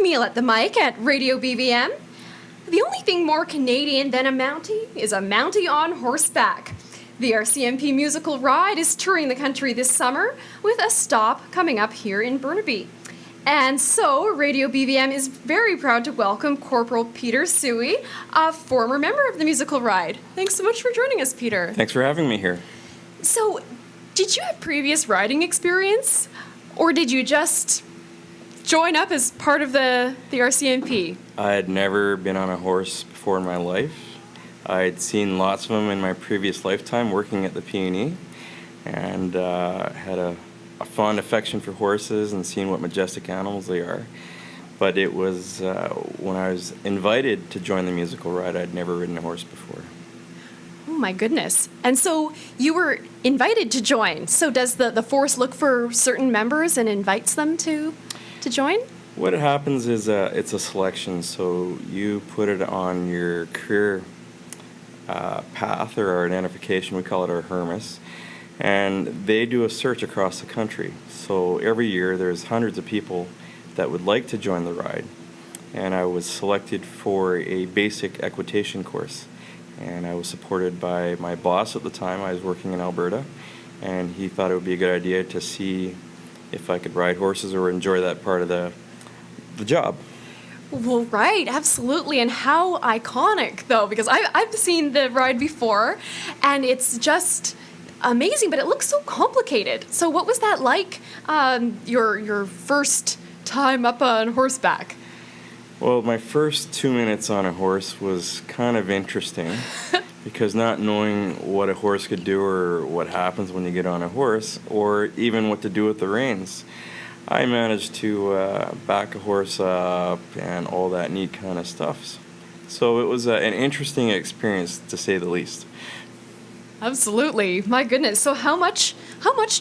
Camille at the mic at Radio BVM. The only thing more Canadian than a Mountie is a Mountie on horseback. The RCMP musical ride is touring the country this summer with a stop coming up here in Burnaby. And so, Radio BVM is very proud to welcome Corporal Peter Suey, a former member of the musical ride. Thanks so much for joining us, Peter. Thanks for having me here. So, did you have previous riding experience? Or did you just join up as part of the RCMP? I had never been on a horse before in my life. I had seen lots of them in my previous lifetime working at the P&E, and had a fond affection for horses and seeing what majestic animals they are. But it was when I was invited to join the musical ride, I'd never ridden a horse before. Oh my goodness. And so you were invited to join. So does the force look for certain members and invites them to join? What happens is it's a selection, so you put it on your career path or our identification, we call it our Hermes, and they do a search across the country. So every year there's hundreds of people that would like to join the ride, and I was selected for a basic equitation course, and I was supported by my boss at the time. I was working in Alberta, and he thought it would be a good idea to see if I could ride horses or enjoy that part of the job. Well, right, absolutely. And how iconic, though, because I've seen the ride before, and it's just amazing, but it looks so complicated. So what was that like, your first time up on horseback? Well, my first 2 minutes on a horse was kind of interesting because not knowing what a horse could do or what happens when you get on a horse or even what to do with the reins, I managed to back a horse up and all that neat kind of stuff. So it was an interesting experience, to say the least. Absolutely. My goodness. So how much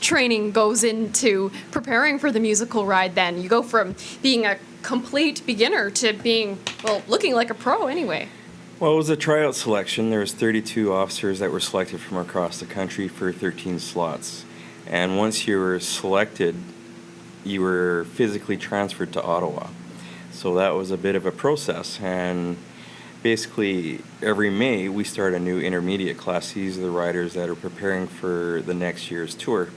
training goes into preparing for the musical ride then? You go from being a complete beginner to being, well, looking like a pro anyway. Well, it was a tryout selection. There was 32 officers that were selected from across the country for 13 slots. And once you were selected, you were physically transferred to Ottawa. So that was a bit of a process. And basically, every May, we start a new intermediate class. These are the riders that are preparing for the next year's tour.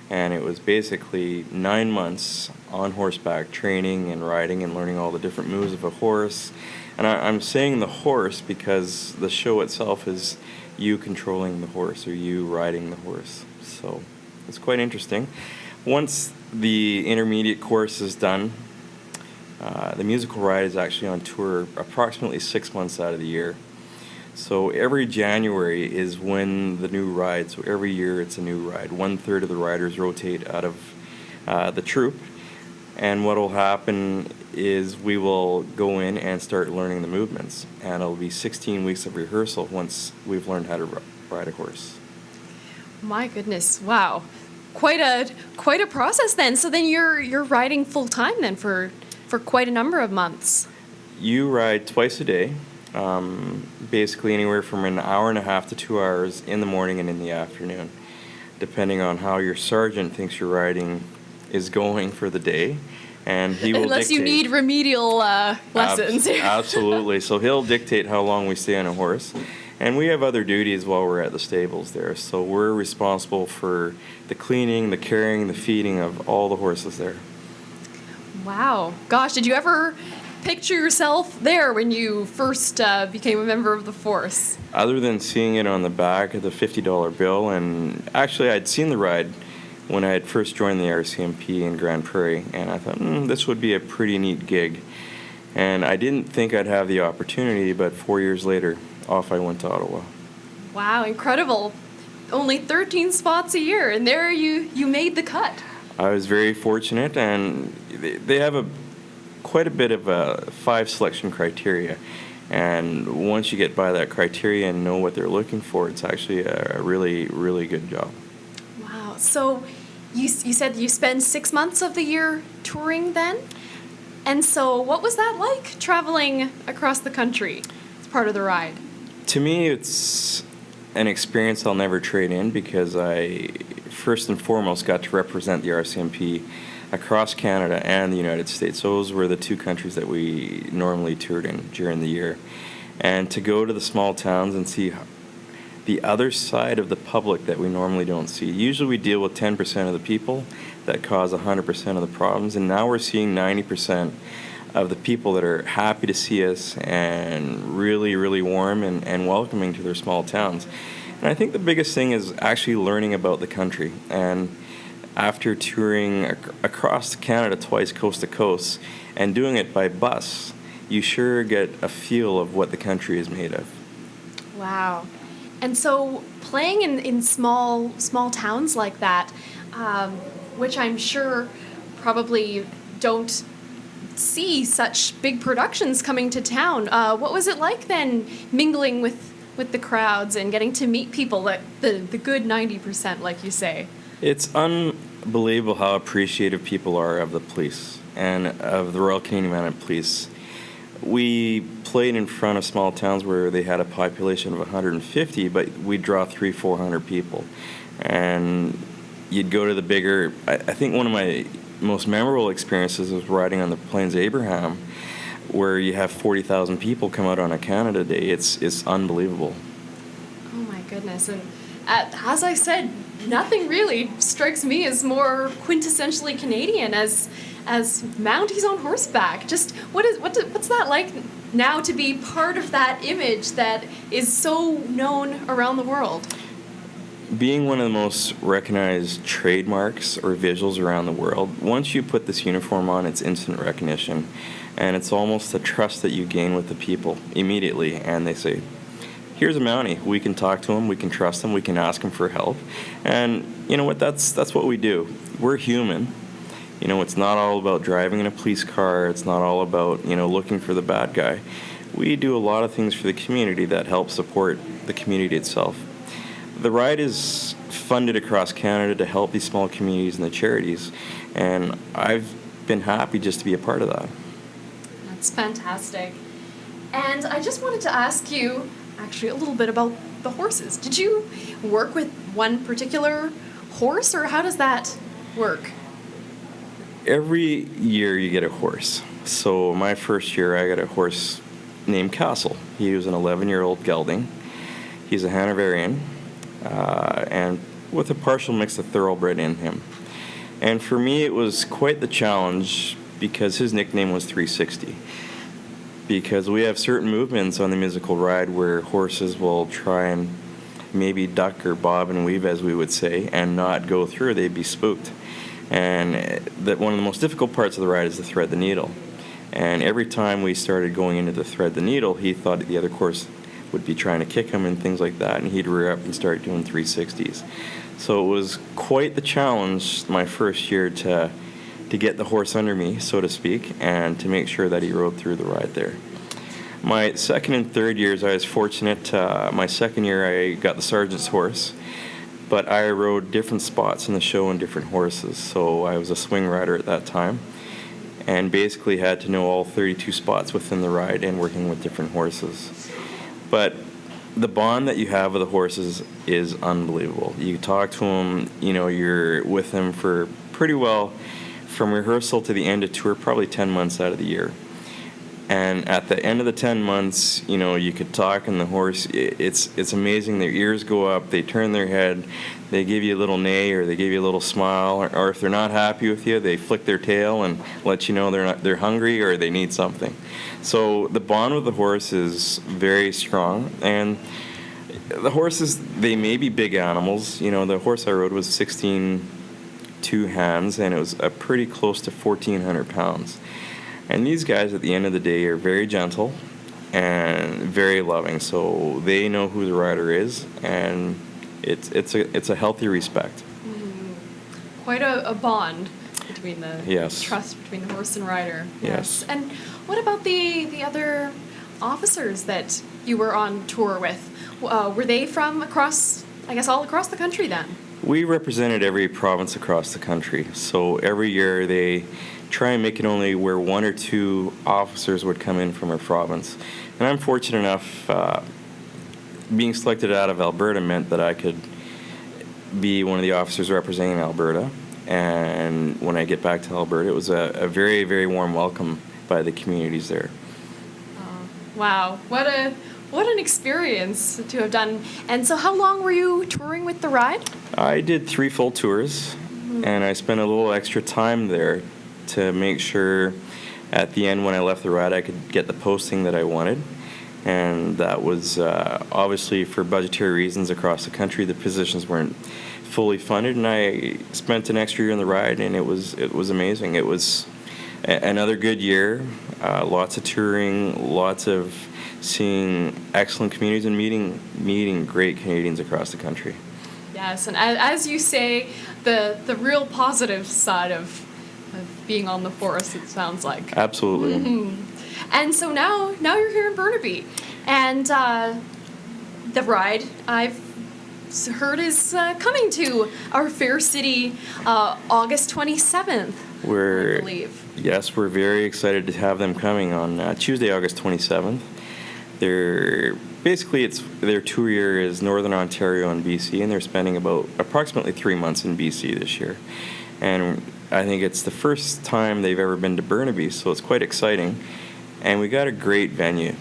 And it was basically 9 months on horseback training and riding and learning all the different moves of a horse. And I'm saying the horse because the show itself is you controlling the horse or you riding the horse. So it's quite interesting. Once the intermediate course is done, the musical ride is actually on tour approximately 6 months out of the year. So every January is when the new ride, so every year it's a new ride. 1/3 of the riders rotate out of the troop. And what will happen is we will go in and start learning the movements. And it'll be 16 weeks of rehearsal once we've learned how to ride a horse. My goodness. Wow. Quite a process then. So then you're riding full time then for quite a number of months. You ride twice a day, basically anywhere from an hour and a half to 2 hours in the morning and in the afternoon, depending on how your sergeant thinks your riding is going for the day. And he will Unless dictate. you need remedial lessons. Absolutely. So he'll dictate how long we stay on a horse. And we have other duties while we're at the stables there. So we're responsible for the cleaning, the carrying, the feeding of all the horses there. Wow. Gosh, did you ever picture yourself there when you first became a member of the force? Other than seeing it on the back of the $50 bill, and actually I'd seen the ride when I had first joined the RCMP in Grand Prairie, and I thought, this would be a pretty neat gig. And I didn't think I'd have the opportunity, but 4 years later, off I went to Ottawa. Wow, incredible. Only 13 spots a year, and there you made the cut. I was very fortunate, and they have quite a bit of 5 selection criteria. And once you get by that criteria and know what they're looking for, it's actually a really, really good job. Wow. So you said you spend 6 months of the year touring then? And so what was that like, traveling across the country as part of the ride? To me, it's an experience I'll never trade in because I first and foremost got to represent the RCMP across Canada and the United States. Those were the two countries that we normally toured in during the year. And to go to the small towns and see the other side of the public that we normally don't see. Usually we deal with 10% of the people that cause 100% of the problems, and now we're seeing 90% of the people that are happy to see us and really, really warm and welcoming to their small towns. And I think the biggest thing is actually learning about the country. And after touring across Canada twice, coast to coast, and doing it by bus, you sure get a feel of what the country is made of. Wow. And so playing in small towns like that, which I'm sure probably don't see such big productions coming to town, what was it like then mingling with the crowds and getting to meet people, like the good 90%, like you say? It's unbelievable how appreciative people are of the police and of the Royal Canadian Mounted Police. We played in front of small towns where they had a population of 150, but we'd draw 300-400 people. And you'd go to the bigger, I think one of my most memorable experiences was riding on the Plains of Abraham, where you have 40,000 people come out on a Canada Day. It's unbelievable. Oh my goodness. And as I said, nothing really strikes me as more quintessentially Canadian as Mounties on horseback. Just what's that like now to be part of that image that is so known around the world? Being one of the most recognized trademarks or visuals around the world, once you put this uniform on, it's instant recognition. And it's almost the trust that you gain with the people immediately. And they say, here's a Mountie. We can talk to him. We can trust him. We can ask him for help. And you know what? That's what we do. We're human. You know, it's not all about driving in a police car. It's not all about, looking for the bad guy. We do a lot of things for the community that help support the community itself. The ride is funded across Canada to help these small communities and the charities, and I've been happy just to be a part of that. That's fantastic. And I just wanted to ask you actually a little bit about the horses. Did you work with one particular horse, or how does that work? Every year you get a horse. So my first year I got a horse named Castle. He was an 11-year-old gelding. He's a Hanoverian, and with a partial mix of thoroughbred in him. And for me it was quite the challenge because his nickname was 360. Because we have certain movements on the musical ride where horses will try and maybe duck or bob and weave, as we would say, and not go through. They'd be spooked. And that one of the most difficult parts of the ride is to thread the needle. And every time we started going into the thread the needle, he thought the other horse would be trying to kick him and things like that, and he'd rear up and start doing 360s. So it was quite the challenge my first year to get the horse under me, so to speak, and to make sure that he rode through the ride there. My second and third years, I was fortunate. My second year, I got the sergeant's horse, but I rode different spots in the show and different horses. So I was a swing rider at that time, and basically had to know all 32 spots within the ride and working with different horses. But the bond that you have with the horses is unbelievable. You talk to them, you're with them for pretty well from rehearsal to the end of tour, probably 10 months out of the year. And at the end of the 10 months, you could talk, and the horse, it's amazing. Their ears go up, they turn their head, they give you a little neigh, or they give you a little smile, or if they're not happy with you, they flick their tail and let you know they're hungry or they need something. So the bond with the horse is very strong, and the horses, they may be big animals. The horse I rode was 16 two hands, and it was pretty close to 1,400 pounds. And these guys at the end of the day are very gentle and very loving, so they know who the rider is, and it's a healthy respect. Quite a bond between the Yes. trust between the horse and rider. Yes. And what about the other officers that you were on tour with? Were they from across, I guess, all across the country then? We represented every province across the country, so every year they try and make it only where one or two officers would come in from a province. And I'm fortunate enough, being selected out of Alberta meant that I could be one of the officers representing Alberta. and when I get back to Alberta, it was a very, very warm welcome by the communities there. Wow, what an experience to have done. And so how long were you touring with the ride? I did 3 full tours, and I spent a little extra time there to make sure at the end when I left the ride I could get the posting that I wanted. And that was obviously for budgetary reasons across the country. The positions weren't fully funded, and I spent an extra year in the ride, and it was amazing. It was another good year. Lots of touring, lots of seeing excellent communities, and meeting great Canadians across the country. Yes, and as you say, the real positive side of being on the force, it sounds like. Absolutely. Mm-hmm. And so now you're here in Burnaby, and the ride I've heard is coming to our fair city August 27th, I believe. Yes, we're very excited to have them coming on Tuesday, August 27th. Their tour year is Northern Ontario and BC, and they're spending approximately 3 months in BC this year. And I think it's the first time they've ever been to Burnaby, so it's quite exciting. And we got a great venue.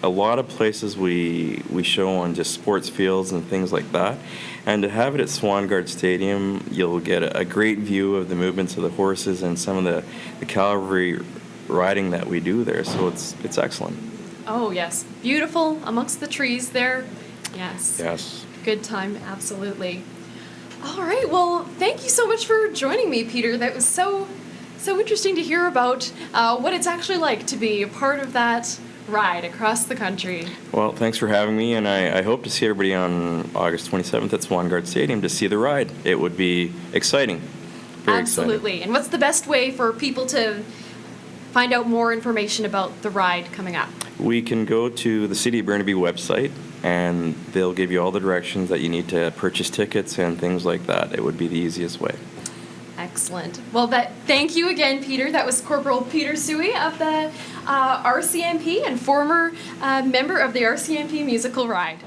A lot of places we show on just sports fields and things like that. And to have it at Swangard Stadium, you'll get a great view of the movements of the horses and some of the cavalry riding that we do there. So it's excellent. Oh, yes. Beautiful amongst the trees there. Yes. Yes. Good time, absolutely. All right. Well, thank you so much for joining me, Peter. That was so interesting to hear about what it's actually like to be a part of that ride across the country. Well, thanks for having me, and I hope to see everybody on August 27th at Swangard Stadium to see the ride. It would be exciting. Very Absolutely. exciting. And what's the best way for people to find out more information about the ride coming up? We can go to the City of Burnaby website, and they'll give you all the directions that you need to purchase tickets and things like that. It would be the easiest way. Excellent. Well, thank you again, Peter. That was Corporal Peter Suey of the RCMP and former member of the RCMP musical ride.